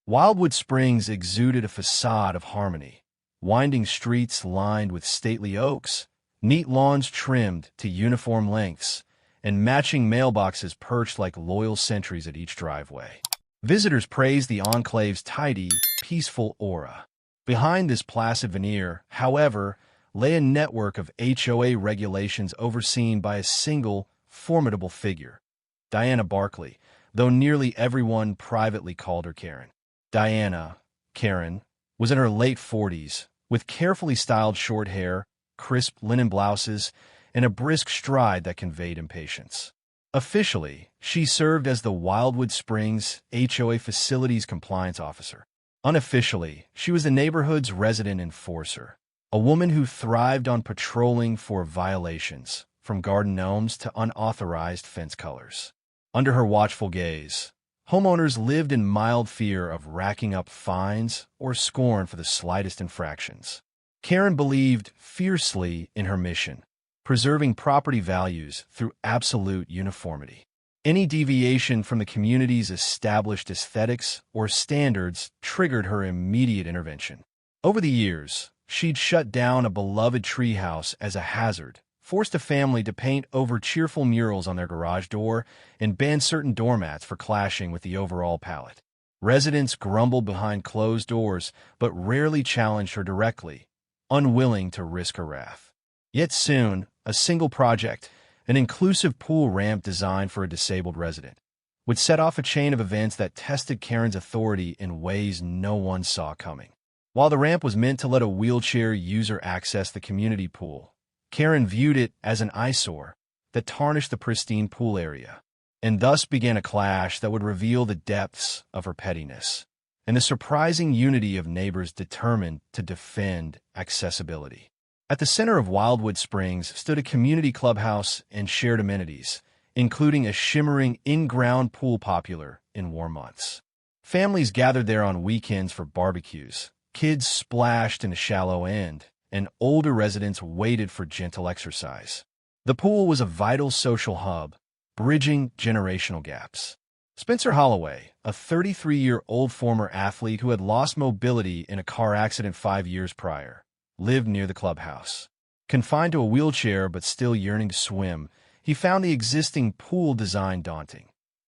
Wildwood Springs exuded a facade of harmony. Winding streets lined with stately oaks, neat lawns trimmed to uniform lengths, and matching mailboxes perched like loyal sentries at each driveway. Visitors praised the enclave's tidy, peaceful aura. Behind this placid veneer, however, lay a network of HOA regulations overseen by a single, formidable figure, Diana Barkley, though nearly everyone privately called her Karen. Diana, Karen, was in her late 40s, with carefully styled short hair, crisp linen blouses, and a brisk stride that conveyed impatience. Officially, she served as the Wildwood Springs HOA Facilities Compliance Officer. Unofficially, she was the neighborhood's resident enforcer, a woman who thrived on patrolling for violations, from garden gnomes to unauthorized fence colors. Under her watchful gaze, homeowners lived in mild fear of racking up fines or scorn for the slightest infractions. Karen believed fiercely in her mission, preserving property values through absolute uniformity. Any deviation from the community's established aesthetics or standards triggered her immediate intervention. Over the years, she'd shut down a beloved treehouse as a hazard, forced a family to paint over cheerful murals on their garage door, and banned certain doormats for clashing with the overall palette. Residents grumbled behind closed doors, but rarely challenged her directly, unwilling to risk her wrath. Yet soon, a single project, an inclusive pool ramp designed for a disabled resident, would set off a chain of events that tested Karen's authority in ways no one saw coming. While the ramp was meant to let a wheelchair user access the community pool, Karen viewed it as an eyesore that tarnished the pristine pool area, and thus began a clash that would reveal the depths of her pettiness and the surprising unity of neighbors determined to defend accessibility. At the center of Wildwood Springs stood a community clubhouse and shared amenities, including a shimmering in-ground pool popular in warm months. Families gathered there on weekends for barbecues, kids splashed in a shallow end, and older residents waited for gentle exercise. The pool was a vital social hub, bridging generational gaps. Spencer Holloway, a 33-year-old former athlete who had lost mobility in a car accident 5 years prior, lived near the clubhouse. Confined to a wheelchair but still yearning to swim, he found the existing pool design daunting.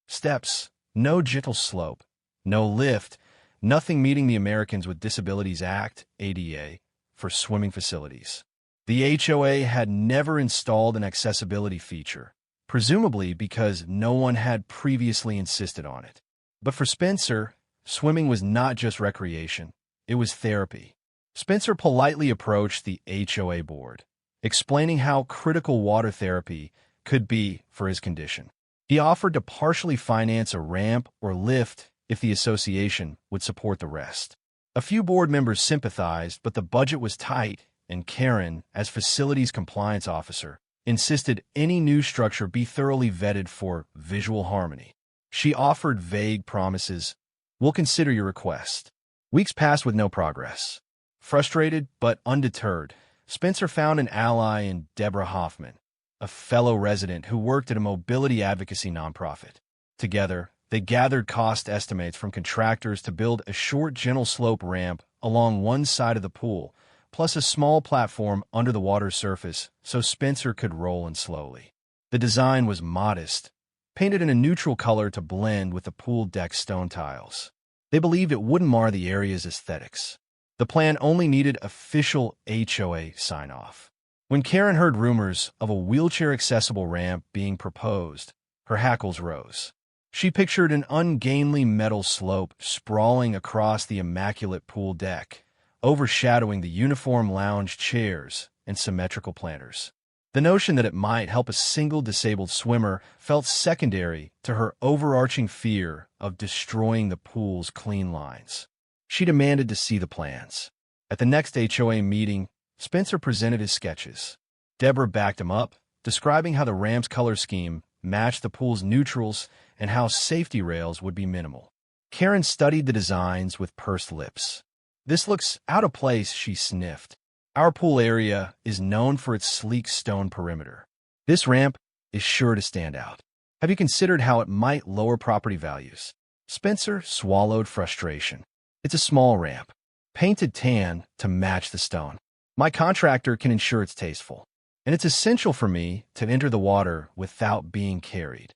Steps, no gentle slope, no lift, nothing meeting the Americans with Disabilities Act, ADA, for swimming facilities. The HOA had never installed an accessibility feature, presumably because no one had previously insisted on it. But for Spencer, swimming was not just recreation, it was therapy. Spencer politely approached the HOA board, explaining how critical water therapy could be for his condition. He offered to partially finance a ramp or lift if the association would support the rest. A few board members sympathized, but the budget was tight, and Karen, as facilities compliance officer, insisted any new structure be thoroughly vetted for visual harmony. She offered vague promises, "We'll consider your request." Weeks passed with no progress. Frustrated but undeterred, Spencer found an ally in Deborah Hoffman, a fellow resident who worked at a mobility advocacy nonprofit. Together, they gathered cost estimates from contractors to build a short, gentle slope ramp along one side of the pool, plus a small platform under the water's surface so Spencer could roll in slowly. The design was modest, painted in a neutral color to blend with the pool deck stone tiles. They believed it wouldn't mar the area's aesthetics. The plan only needed official HOA sign-off. When Karen heard rumors of a wheelchair-accessible ramp being proposed, her hackles rose. She pictured an ungainly metal slope sprawling across the immaculate pool deck, overshadowing the uniform lounge chairs and symmetrical planters. The notion that it might help a single disabled swimmer felt secondary to her overarching fear of destroying the pool's clean lines. She demanded to see the plans. At the next HOA meeting, Spencer presented his sketches. Deborah backed him up, describing how the ramp's color scheme matched the pool's neutrals and how safety rails would be minimal. Karen studied the designs with pursed lips. "This looks out of place," she sniffed. "Our pool area is known for its sleek stone perimeter. This ramp is sure to stand out. Have you considered how it might lower property values?" Spencer swallowed frustration. It's a small ramp, painted tan to match the stone. My contractor can ensure it's tasteful, and it's essential for me to enter the water without being carried.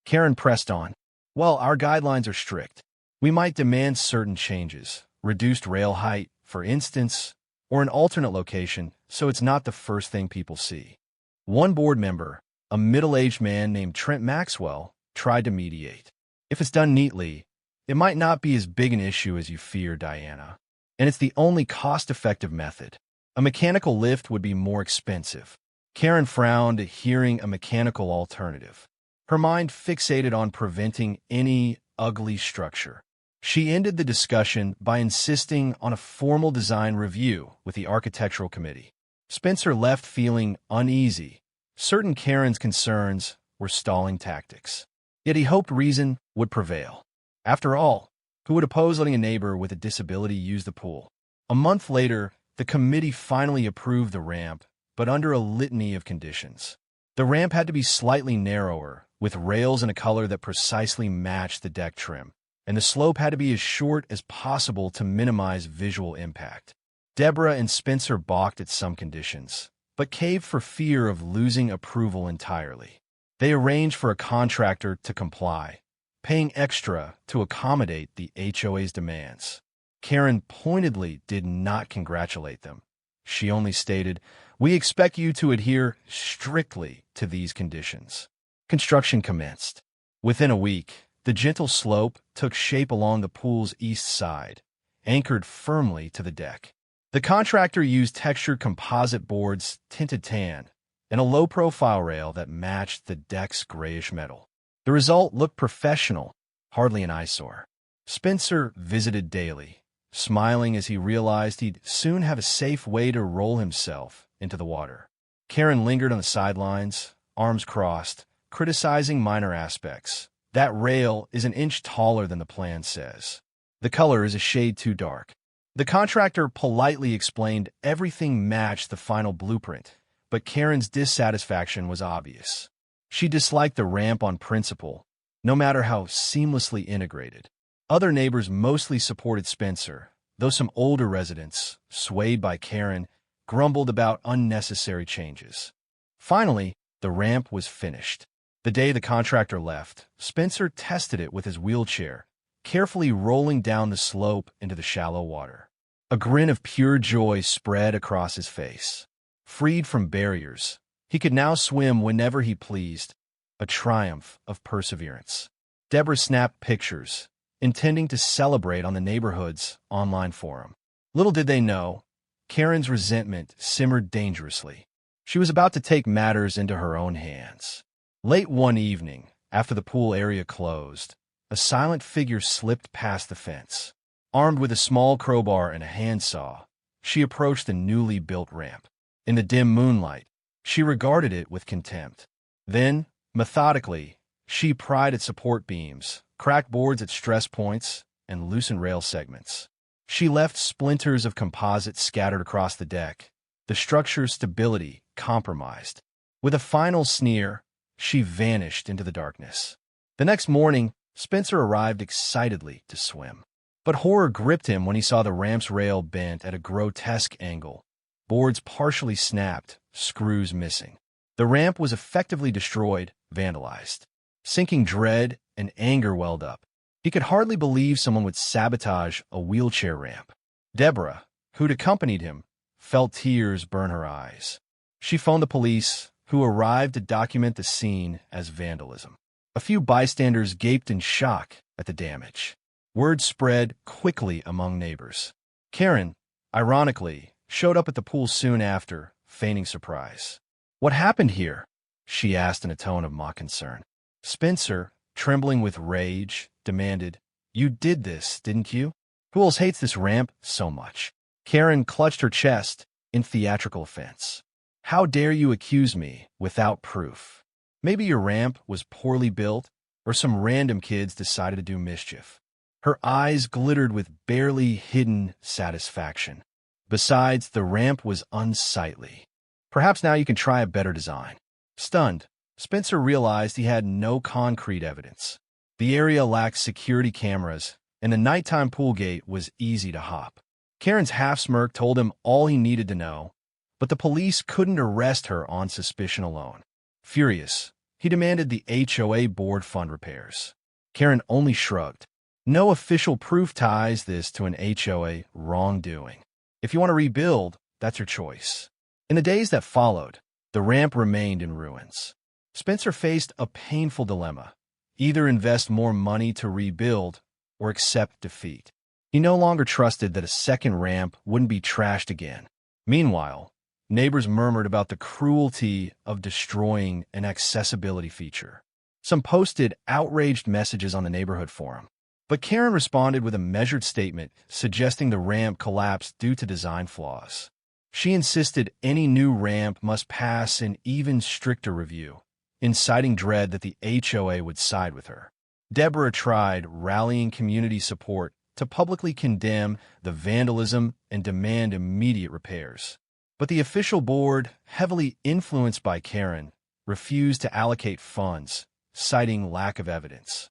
Karen pressed on. Well, our guidelines are strict. We might demand certain changes, reduced rail height, for instance, or an alternate location so it's not the first thing people see. One board member, a middle-aged man named Trent Maxwell, tried to mediate. If it's done neatly, it might not be as big an issue as you fear, Diana. And it's the only cost-effective method. A mechanical lift would be more expensive. Karen frowned at hearing a mechanical alternative. Her mind fixated on preventing any ugly structure. She ended the discussion by insisting on a formal design review with the architectural committee. Spencer left feeling uneasy. Certain Karen's concerns were stalling tactics. Yet he hoped reason would prevail. After all, who would oppose letting a neighbor with a disability use the pool? A month later, the committee finally approved the ramp, but under a litany of conditions. The ramp had to be slightly narrower, with rails in a color that precisely matched the deck trim, and the slope had to be as short as possible to minimize visual impact. Deborah and Spencer balked at some conditions, but caved for fear of losing approval entirely. They arranged for a contractor to comply, paying extra to accommodate the HOA's demands. Karen pointedly did not congratulate them. She only stated, "We expect you to adhere strictly to these conditions." Construction commenced. Within a week, the gentle slope took shape along the pool's east side, anchored firmly to the deck. The contractor used textured composite boards tinted tan and a low-profile rail that matched the deck's grayish metal. The result looked professional, hardly an eyesore. Spencer visited daily, smiling as he realized he'd soon have a safe way to roll himself into the water. Karen lingered on the sidelines, arms crossed, criticizing minor aspects. That rail is an inch taller than the plan says. The color is a shade too dark. The contractor politely explained everything matched the final blueprint, but Karen's dissatisfaction was obvious. She disliked the ramp on principle, no matter how seamlessly integrated. Other neighbors mostly supported Spencer, though some older residents, swayed by Karen, grumbled about unnecessary changes. Finally, the ramp was finished. The day the contractor left, Spencer tested it with his wheelchair, carefully rolling down the slope into the shallow water. A grin of pure joy spread across his face. Freed from barriers, he could now swim whenever he pleased, a triumph of perseverance. Deborah snapped pictures, intending to celebrate on the neighborhood's online forum. Little did they know, Karen's resentment simmered dangerously. She was about to take matters into her own hands. Late one evening, after the pool area closed, a silent figure slipped past the fence. Armed with a small crowbar and a handsaw, she approached the newly built ramp. In the dim moonlight, she regarded it with contempt. Then, methodically, she pried at support beams, cracked boards at stress points, and loosened rail segments. She left splinters of composite scattered across the deck, the structure's stability compromised. With a final sneer, she vanished into the darkness. The next morning, Spencer arrived excitedly to swim. But horror gripped him when he saw the ramp's rail bent at a grotesque angle, boards partially snapped, screws missing. The ramp was effectively destroyed, vandalized. Sinking dread and anger welled up. He could hardly believe someone would sabotage a wheelchair ramp. Deborah, who'd accompanied him, felt tears burn her eyes. She phoned the police, who arrived to document the scene as vandalism. A few bystanders gaped in shock at the damage. Word spread quickly among neighbors. Karen, ironically, showed up at the pool soon after, feigning surprise. "What happened here?" she asked in a tone of mock concern. Spencer, trembling with rage, demanded, "You did this, didn't you? Who else hates this ramp so much?" Karen clutched her chest in theatrical offense. "How dare you accuse me without proof? Maybe your ramp was poorly built, or some random kids decided to do mischief." Her eyes glittered with barely hidden satisfaction. Besides, the ramp was unsightly. "Perhaps now you can try a better design." Stunned, Spencer realized he had no concrete evidence. The area lacked security cameras, and the nighttime pool gate was easy to hop. Karen's half-smirk told him all he needed to know, but the police couldn't arrest her on suspicion alone. Furious, he demanded the HOA board fund repairs. Karen only shrugged. No official proof ties this to an HOA wrongdoing. If you want to rebuild, that's your choice. In the days that followed, the ramp remained in ruins. Spencer faced a painful dilemma: either invest more money to rebuild or accept defeat. He no longer trusted that a second ramp wouldn't be trashed again. Meanwhile, neighbors murmured about the cruelty of destroying an accessibility feature. Some posted outraged messages on the neighborhood forum, but Karen responded with a measured statement suggesting the ramp collapsed due to design flaws. She insisted any new ramp must pass an even stricter review, inciting dread that the HOA would side with her. Deborah tried rallying community support to publicly condemn the vandalism and demand immediate repairs. But the official board, heavily influenced by Karen, refused to allocate funds, citing lack of evidence.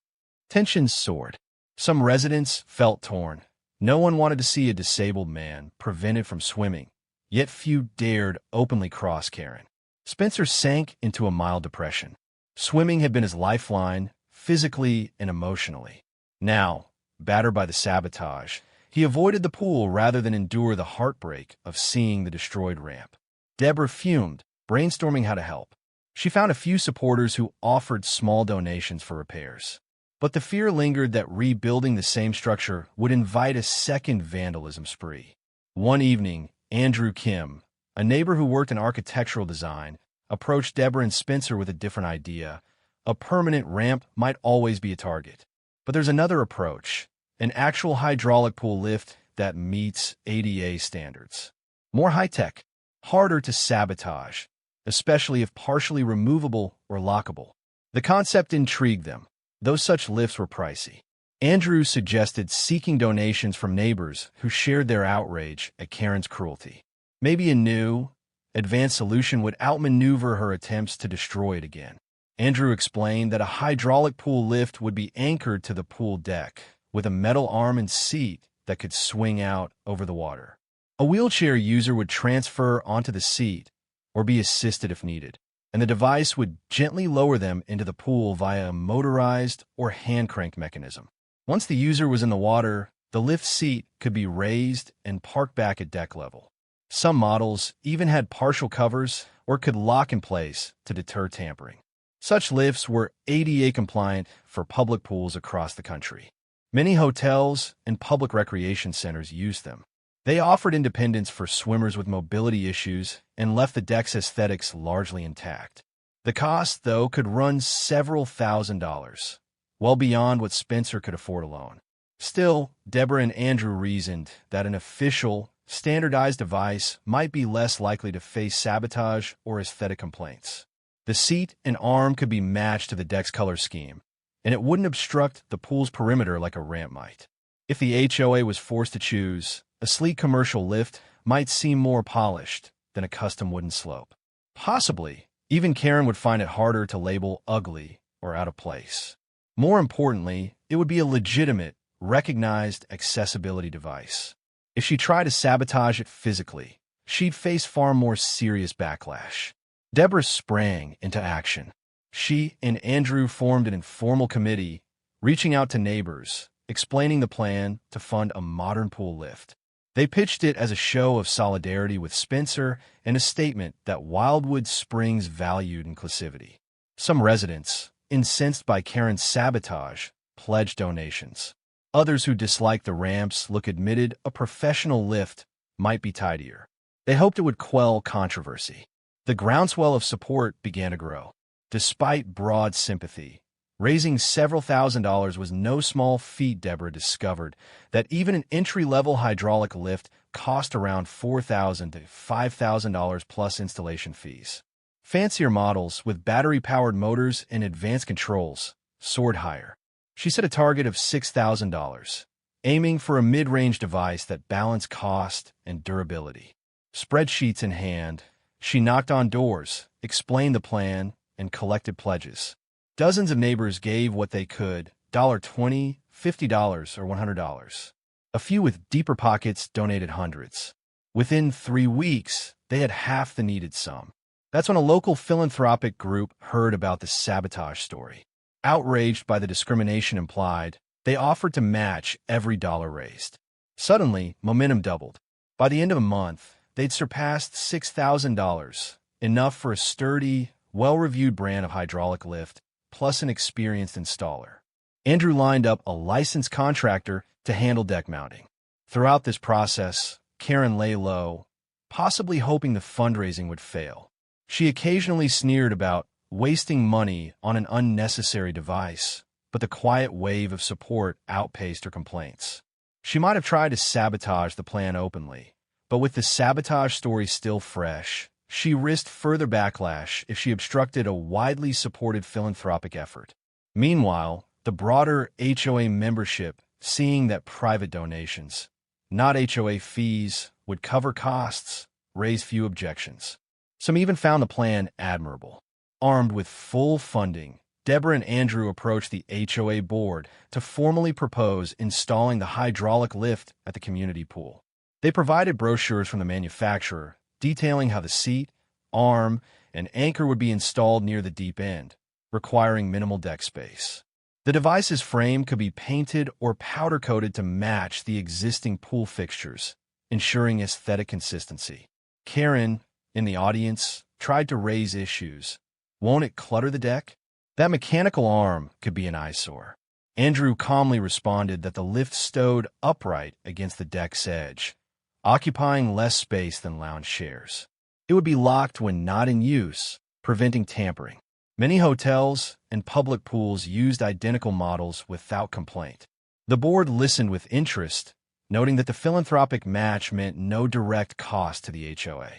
Tensions soared. Some residents felt torn. No one wanted to see a disabled man prevented from swimming, yet few dared openly cross Karen. Spencer sank into a mild depression. Swimming had been his lifeline, physically and emotionally. Now, battered by the sabotage, he avoided the pool rather than endure the heartbreak of seeing the destroyed ramp. Deborah fumed, brainstorming how to help. She found a few supporters who offered small donations for repairs. But the fear lingered that rebuilding the same structure would invite a second vandalism spree. One evening, Andrew Kim, a neighbor who worked in architectural design, approached Deborah and Spencer with a different idea. A permanent ramp might always be a target. But there's another approach: an actual hydraulic pool lift that meets ADA standards. More high-tech, harder to sabotage, especially if partially removable or lockable. The concept intrigued them, though such lifts were pricey. Andrew suggested seeking donations from neighbors who shared their outrage at Karen's cruelty. Maybe a new, advanced solution would outmaneuver her attempts to destroy it again. Andrew explained that a hydraulic pool lift would be anchored to the pool deck, with a metal arm and seat that could swing out over the water. A wheelchair user would transfer onto the seat or be assisted if needed, and the device would gently lower them into the pool via a motorized or hand-crank mechanism. Once the user was in the water, the lift seat could be raised and parked back at deck level. Some models even had partial covers or could lock in place to deter tampering. Such lifts were ADA compliant for public pools across the country. Many hotels and public recreation centers used them. They offered independence for swimmers with mobility issues and left the deck's aesthetics largely intact. The cost, though, could run several $1,000s, well beyond what Spencer could afford alone. Still, Deborah and Andrew reasoned that an official, standardized device might be less likely to face sabotage or aesthetic complaints. The seat and arm could be matched to the deck's color scheme, and it wouldn't obstruct the pool's perimeter like a ramp might. If the HOA was forced to choose, a sleek commercial lift might seem more polished than a custom wooden slope. Possibly, even Karen would find it harder to label ugly or out of place. More importantly, it would be a legitimate, recognized accessibility device. If she tried to sabotage it physically, she'd face far more serious backlash. Deborah sprang into action. She and Andrew formed an informal committee, reaching out to neighbors, explaining the plan to fund a modern pool lift. They pitched it as a show of solidarity with Spencer and a statement that Wildwood Springs valued inclusivity. Some residents, incensed by Karen's sabotage, pledged donations. Others who disliked the ramp's look admitted a professional lift might be tidier. They hoped it would quell controversy. The groundswell of support began to grow. Despite broad sympathy, raising several $1,000s was no small feat. Deborah discovered that even an entry-level hydraulic lift cost around $4,000 to $5,000 plus installation fees. Fancier models with battery-powered motors and advanced controls soared higher. She set a target of $6,000, aiming for a mid-range device that balanced cost and durability. Spreadsheets in hand, she knocked on doors, explained the plan, and collected pledges. Dozens of neighbors gave what they could, $20, $50, or $100. A few with deeper pockets donated hundreds. Within 3 weeks, they had half the needed sum. That's when a local philanthropic group heard about the sabotage story. Outraged by the discrimination implied, they offered to match every dollar raised. Suddenly, momentum doubled. By the end of a month, they'd surpassed $6,000, enough for a sturdy, well-reviewed brand of hydraulic lift, plus an experienced installer. Andrew lined up a licensed contractor to handle deck mounting. Throughout this process, Karen lay low, possibly hoping the fundraising would fail. She occasionally sneered about wasting money on an unnecessary device, but the quiet wave of support outpaced her complaints. She might have tried to sabotage the plan openly, but with the sabotage story still fresh, she risked further backlash if she obstructed a widely supported philanthropic effort. Meanwhile, the broader HOA membership, seeing that private donations, not HOA fees, would cover costs, raised few objections. Some even found the plan admirable. Armed with full funding, Deborah and Andrew approached the HOA board to formally propose installing the hydraulic lift at the community pool. They provided brochures from the manufacturer detailing how the seat, arm, and anchor would be installed near the deep end, requiring minimal deck space. The device's frame could be painted or powder-coated to match the existing pool fixtures, ensuring aesthetic consistency. Karen, in the audience, tried to raise issues. Won't it clutter the deck? That mechanical arm could be an eyesore. Andrew calmly responded that the lift stowed upright against the deck's edge, occupying less space than lounge chairs. It would be locked when not in use, preventing tampering. Many hotels and public pools used identical models without complaint. The board listened with interest, noting that the philanthropic match meant no direct cost to the HOA.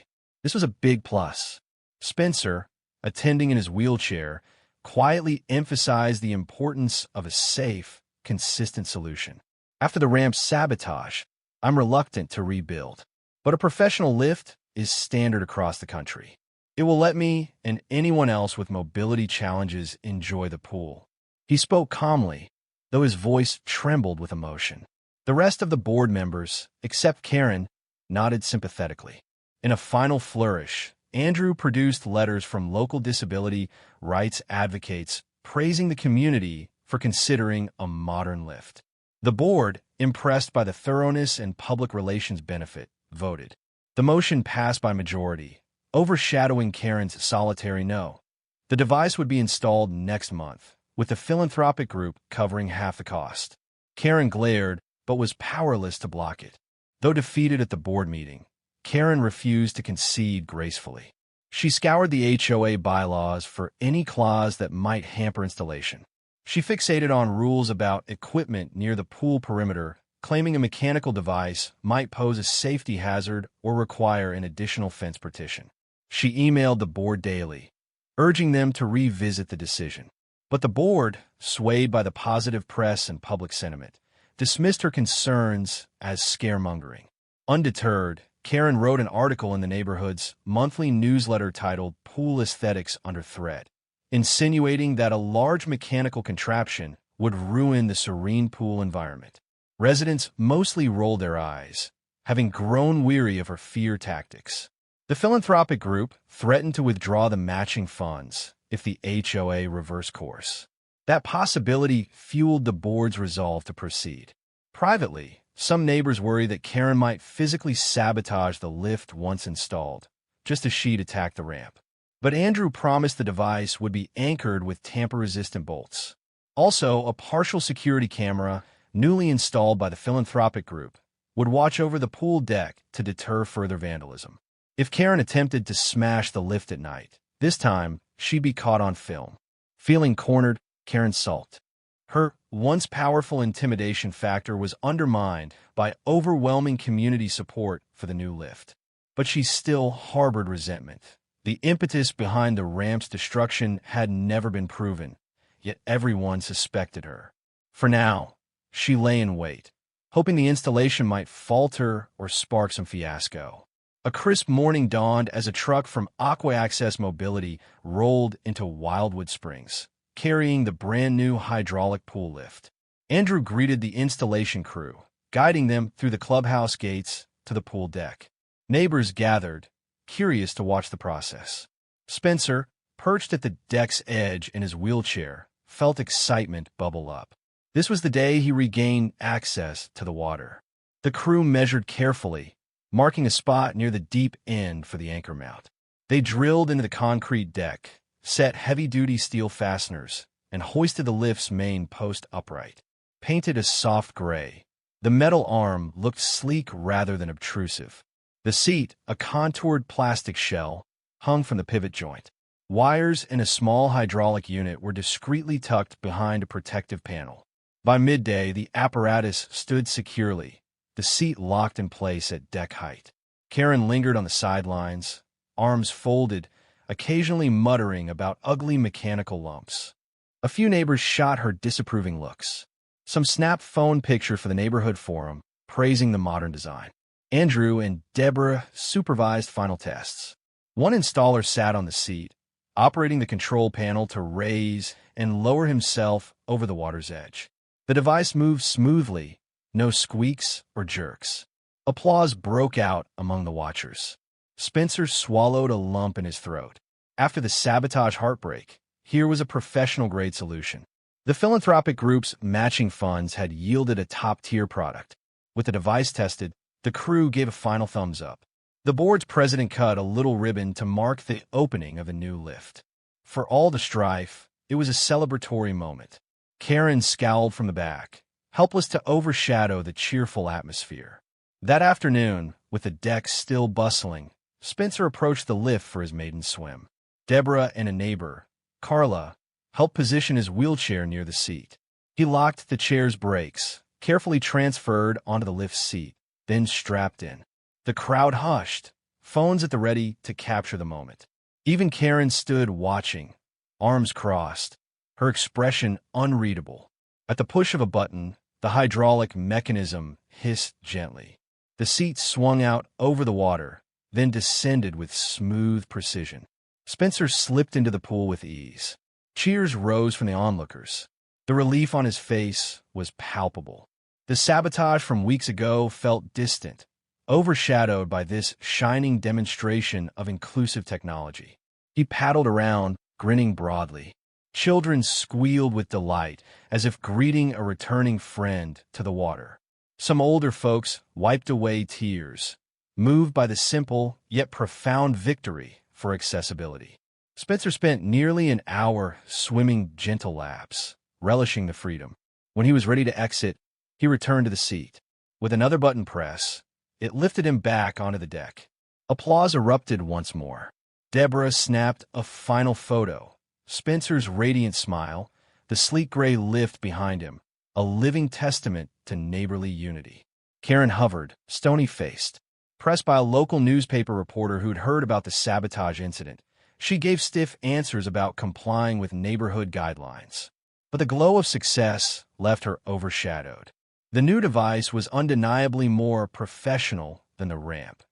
This was a big plus. Spencer, attending in his wheelchair, quietly emphasized the importance of a safe, consistent solution. After the ramp's sabotage, I'm reluctant to rebuild, but a professional lift is standard across the country. It will let me and anyone else with mobility challenges enjoy the pool. He spoke calmly, though his voice trembled with emotion. The rest of the board members, except Karen, nodded sympathetically. In a final flourish, Andrew produced letters from local disability rights advocates praising the community for considering a modern lift. The board, impressed by the thoroughness and public relations benefit, voted. The motion passed by majority, overshadowing Karen's solitary no. The device would be installed next month, with the philanthropic group covering half the cost. Karen glared, but was powerless to block it. Though defeated at the board meeting, Karen refused to concede gracefully. She scoured the HOA bylaws for any clause that might hamper installation. She fixated on rules about equipment near the pool perimeter, claiming a mechanical device might pose a safety hazard or require an additional fence partition. She emailed the board daily, urging them to revisit the decision. But the board, swayed by the positive press and public sentiment, dismissed her concerns as scaremongering. Undeterred, Karen wrote an article in the neighborhood's monthly newsletter titled Pool Aesthetics Under Threat, insinuating that a large mechanical contraption would ruin the serene pool environment. Residents mostly rolled their eyes, having grown weary of her fear tactics. The philanthropic group threatened to withdraw the matching funds if the HOA reversed course. That possibility fueled the board's resolve to proceed. Privately, some neighbors worry that Karen might physically sabotage the lift once installed, just as she'd attack the ramp. But Andrew promised the device would be anchored with tamper-resistant bolts. Also, a partial security camera, newly installed by the philanthropic group, would watch over the pool deck to deter further vandalism. If Karen attempted to smash the lift at night, this time she'd be caught on film. Feeling cornered, Karen sulked. Her once powerful intimidation factor was undermined by overwhelming community support for the new lift. But she still harbored resentment. The impetus behind the ramp's destruction had never been proven, yet everyone suspected her. For now, she lay in wait, hoping the installation might falter or spark some fiasco. A crisp morning dawned as a truck from Aqua Access Mobility rolled into Wildwood Springs. carrying the brand-new hydraulic pool lift. Andrew greeted the installation crew, guiding them through the clubhouse gates to the pool deck. Neighbors gathered, curious to watch the process. Spencer, perched at the deck's edge in his wheelchair, felt excitement bubble up. This was the day he regained access to the water. The crew measured carefully, marking a spot near the deep end for the anchor mount. They drilled into the concrete deck, set heavy-duty steel fasteners, and hoisted the lift's main post upright. Painted a soft gray, the metal arm looked sleek rather than obtrusive. The seat, a contoured plastic shell, hung from the pivot joint. Wires in a small hydraulic unit were discreetly tucked behind a protective panel. By midday, the apparatus stood securely, the seat locked in place at deck height. Karen lingered on the sidelines, arms folded, occasionally muttering about ugly mechanical lumps. A few neighbors shot her disapproving looks. Some snapped phone pictures for the neighborhood forum, praising the modern design. Andrew and Deborah supervised final tests. One installer sat on the seat, operating the control panel to raise and lower himself over the water's edge. The device moved smoothly, no squeaks or jerks. Applause broke out among the watchers. Spencer swallowed a lump in his throat. After the sabotage heartbreak, here was a professional-grade solution. The philanthropic group's matching funds had yielded a top-tier product. With the device tested, the crew gave a final thumbs-up. The board's president cut a little ribbon to mark the opening of the new lift. For all the strife, it was a celebratory moment. Karen scowled from the back, helpless to overshadow the cheerful atmosphere. That afternoon, with the deck still bustling, Spencer approached the lift for his maiden swim. Deborah and a neighbor, Carla, helped position his wheelchair near the seat. He locked the chair's brakes, carefully transferred onto the lift seat, then strapped in. The crowd hushed, phones at the ready to capture the moment. Even Karen stood watching, arms crossed, her expression unreadable. At the push of a button, the hydraulic mechanism hissed gently. The seat swung out over the water, then descended with smooth precision. Spencer slipped into the pool with ease. Cheers rose from the onlookers. The relief on his face was palpable. The sabotage from weeks ago felt distant, overshadowed by this shining demonstration of inclusive technology. He paddled around, grinning broadly. Children squealed with delight, as if greeting a returning friend to the water. Some older folks wiped away tears, moved by the simple yet profound victory for accessibility. Spencer spent nearly an hour swimming gentle laps, relishing the freedom. When he was ready to exit, he returned to the seat. With another button press, it lifted him back onto the deck. Applause erupted once more. Deborah snapped a final photo. Spencer's radiant smile, the sleek gray lift behind him, a living testament to neighborly unity. Karen hovered, stony-faced. Pressed by a local newspaper reporter who'd heard about the sabotage incident, she gave stiff answers about complying with neighborhood guidelines. But the glow of success left her overshadowed. The new device was undeniably more professional than the ramp.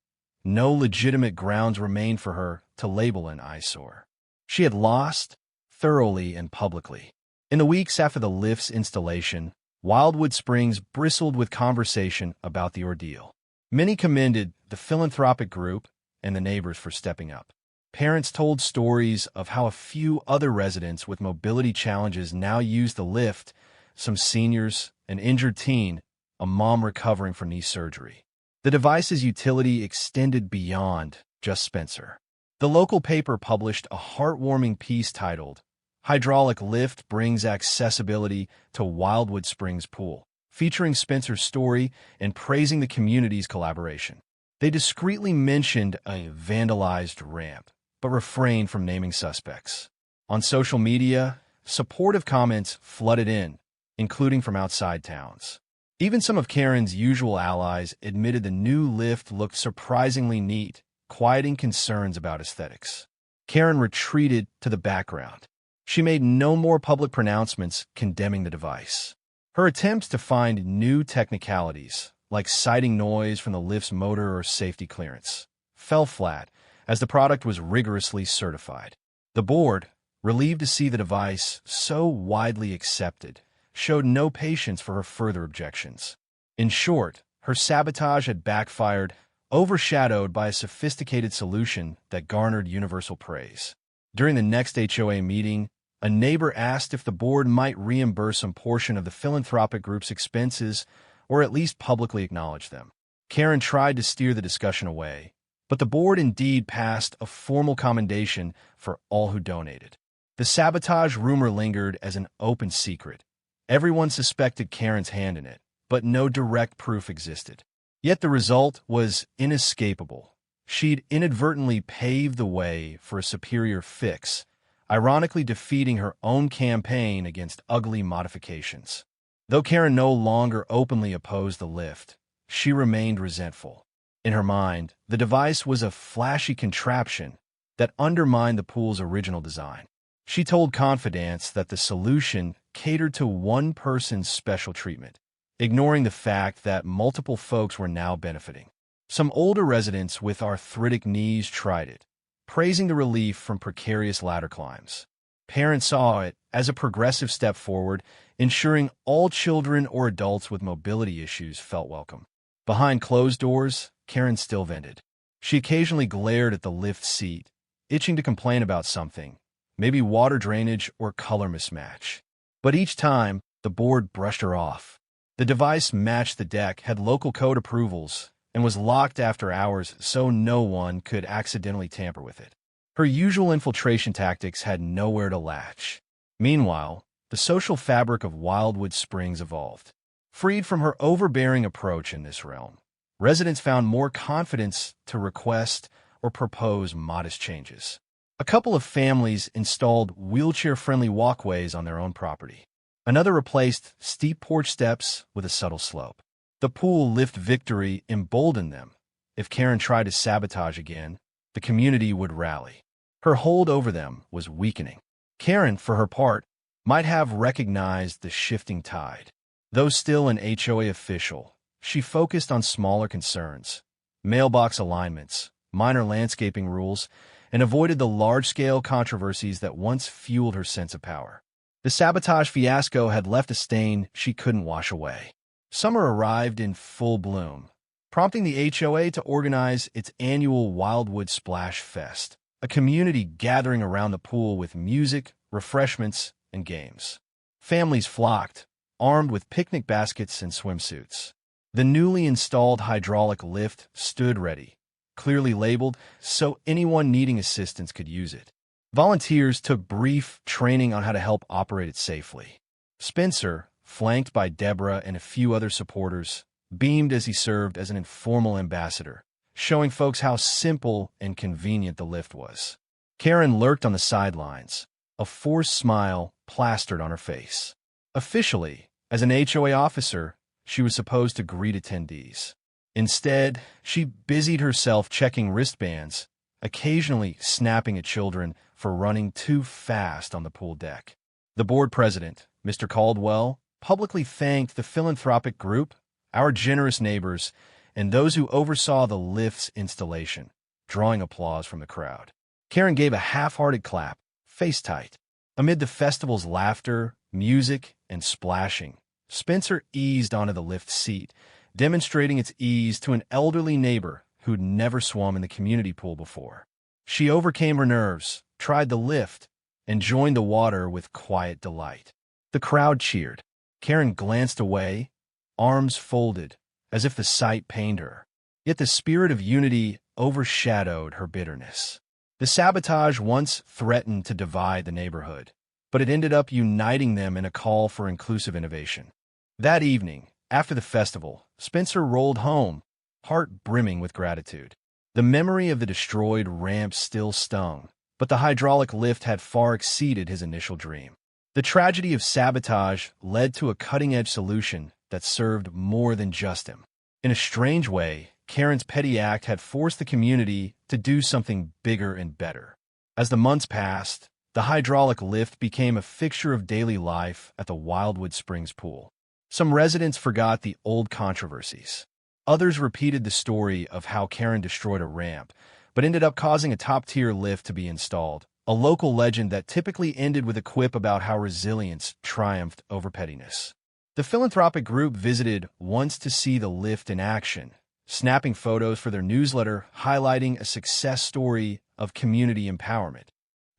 No legitimate grounds remained for her to label an eyesore. She had lost, thoroughly and publicly. In the weeks after the lift's installation, Wildwood Springs bristled with conversation about the ordeal. Many commended the philanthropic group and the neighbors for stepping up. Parents told stories of how a few other residents with mobility challenges now use the lift, some seniors, an injured teen, a mom recovering from knee surgery. The device's utility extended beyond just Spencer. The local paper published a heartwarming piece titled, "Hydraulic Lift Brings Accessibility to Wildwood Springs Pool," featuring Spencer's story and praising the community's collaboration. They discreetly mentioned a vandalized ramp, but refrained from naming suspects. On social media, supportive comments flooded in, including from outside towns. Even some of Karen's usual allies admitted the new lift looked surprisingly neat, quieting concerns about aesthetics. Karen retreated to the background. She made no more public pronouncements condemning the device. Her attempts to find new technicalities, like citing noise from the lift's motor or safety clearance, fell flat as the product was rigorously certified. The board, relieved to see the device, so widely accepted, showed no patience for her further objections. In short, her sabotage had backfired, overshadowed by a sophisticated solution that garnered universal praise. During the next HOA meeting, a neighbor asked if the board might reimburse some portion of the philanthropic group's expenses or at least publicly acknowledge them. Karen tried to steer the discussion away, but the board indeed passed a formal commendation for all who donated. The sabotage rumor lingered as an open secret. Everyone suspected Karen's hand in it, but no direct proof existed. Yet the result was inescapable. She'd inadvertently paved the way for a superior fix, ironically defeating her own campaign against ugly modifications. Though Karen no longer openly opposed the lift, she remained resentful. In her mind, the device was a flashy contraption that undermined the pool's original design. She told Confidence that the solution catered to one person's special treatment, ignoring the fact that multiple folks were now benefiting. Some older residents with arthritic knees tried it, praising the relief from precarious ladder climbs. Parents saw it as a progressive step forward, ensuring all children or adults with mobility issues felt welcome. Behind closed doors, Karen still vented. She occasionally glared at the lift seat, itching to complain about something, maybe water drainage or color mismatch. But each time, the board brushed her off. The device matched the deck, had local code approvals, and was locked after hours so no one could accidentally tamper with it. Her usual infiltration tactics had nowhere to latch. Meanwhile, the social fabric of Wildwood Springs evolved. Freed from her overbearing approach in this realm, residents found more confidence to request or propose modest changes. A couple of families installed wheelchair-friendly walkways on their own property. Another replaced steep porch steps with a subtle slope. The pool lift victory emboldened them. If Karen tried to sabotage again, the community would rally. Her hold over them was weakening. Karen, for her part, might have recognized the shifting tide. Though still an HOA official, she focused on smaller concerns, mailbox alignments, minor landscaping rules, and avoided the large-scale controversies that once fueled her sense of power. The sabotage fiasco had left a stain she couldn't wash away. Summer arrived in full bloom, prompting the HOA to organize its annual Wildwood Splash Fest, a community gathering around the pool with music, refreshments, and games. Families flocked, armed with picnic baskets and swimsuits. The newly installed hydraulic lift stood ready, clearly labeled so anyone needing assistance could use it. Volunteers took brief training on how to help operate it safely. Spencer, flanked by Deborah and a few other supporters, beamed as he served as an informal ambassador, showing folks how simple and convenient the lift was. Karen lurked on the sidelines, a forced smile plastered on her face. Officially, as an HOA officer, she was supposed to greet attendees. Instead, she busied herself checking wristbands, occasionally snapping at children for running too fast on the pool deck. The board president, Mr. Caldwell, publicly thanked the philanthropic group, our generous neighbors, and those who oversaw the lift's installation, drawing applause from the crowd. Karen gave a half-hearted clap, face tight. Amid the festival's laughter, music, and splashing, Spencer eased onto the lift seat, demonstrating its ease to an elderly neighbor who'd never swum in the community pool before. She overcame her nerves, tried the lift, and joined the water with quiet delight. The crowd cheered. Karen glanced away, arms folded, as if the sight pained her. Yet the spirit of unity overshadowed her bitterness. The sabotage once threatened to divide the neighborhood, but it ended up uniting them in a call for inclusive innovation. That evening, after the festival, Spencer rolled home, heart brimming with gratitude. The memory of the destroyed ramp still stung, but the hydraulic lift had far exceeded his initial dream. The tragedy of sabotage led to a cutting-edge solution that served more than just him. In a strange way, Karen's petty act had forced the community to do something bigger and better. As the months passed, the hydraulic lift became a fixture of daily life at the Wildwood Springs pool. Some residents forgot the old controversies. Others repeated the story of how Karen destroyed a ramp, but ended up causing a top-tier lift to be installed, a local legend that typically ended with a quip about how resilience triumphed over pettiness. The philanthropic group visited once to see the lift in action, snapping photos for their newsletter highlighting a success story of community empowerment.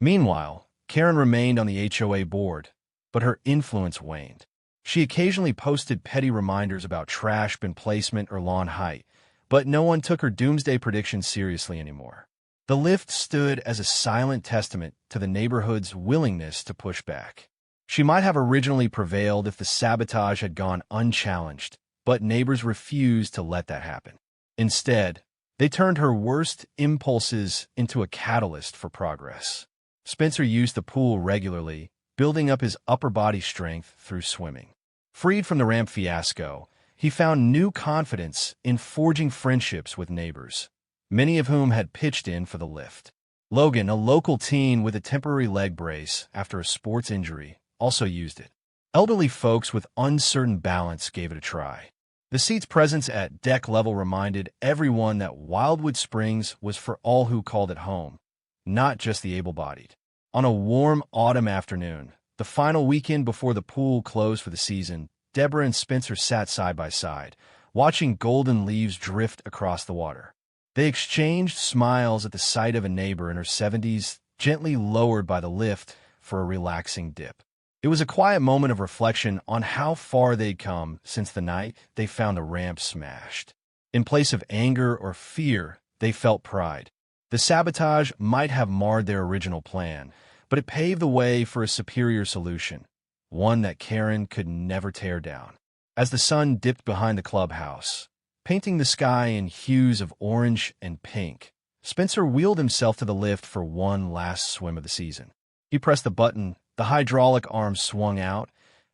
Meanwhile, Karen remained on the HOA board, but her influence waned. She occasionally posted petty reminders about trash bin placement or lawn height, but no one took her doomsday predictions seriously anymore. The lift stood as a silent testament to the neighborhood's willingness to push back. She might have originally prevailed if the sabotage had gone unchallenged, but neighbors refused to let that happen. Instead, they turned her worst impulses into a catalyst for progress. Spencer used the pool regularly, building up his upper body strength through swimming. Freed from the ramp fiasco, he found new confidence in forging friendships with neighbors, many of whom had pitched in for the lift. Logan, a local teen with a temporary leg brace after a sports injury, also used it. Elderly folks with uncertain balance gave it a try. The seat's presence at deck level reminded everyone that Wildwood Springs was for all who called it home, not just the able-bodied. On a warm autumn afternoon, the final weekend before the pool closed for the season, Deborah and Spencer sat side by side, watching golden leaves drift across the water. They exchanged smiles at the sight of a neighbor in her 70s, gently lowered by the lift for a relaxing dip. It was a quiet moment of reflection on how far they'd come since the night they found the ramp smashed. In place of anger or fear, they felt pride. The sabotage might have marred their original plan, but it paved the way for a superior solution, one that Karen could never tear down. As the sun dipped behind the clubhouse, painting the sky in hues of orange and pink, Spencer wheeled himself to the lift for one last swim of the season. He pressed the button, the hydraulic arm swung out,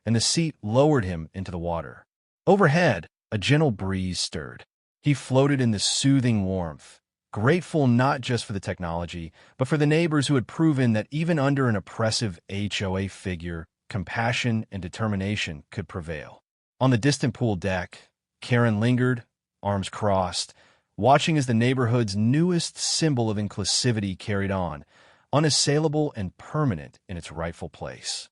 and the seat lowered him into the water. Overhead, a gentle breeze stirred. He floated in the soothing warmth, grateful not just for the technology, but for the neighbors who had proven that even under an oppressive HOA figure, compassion and determination could prevail. On the distant pool deck, Karen lingered, arms crossed, watching as the neighborhood's newest symbol of inclusivity carried on, unassailable and permanent in its rightful place.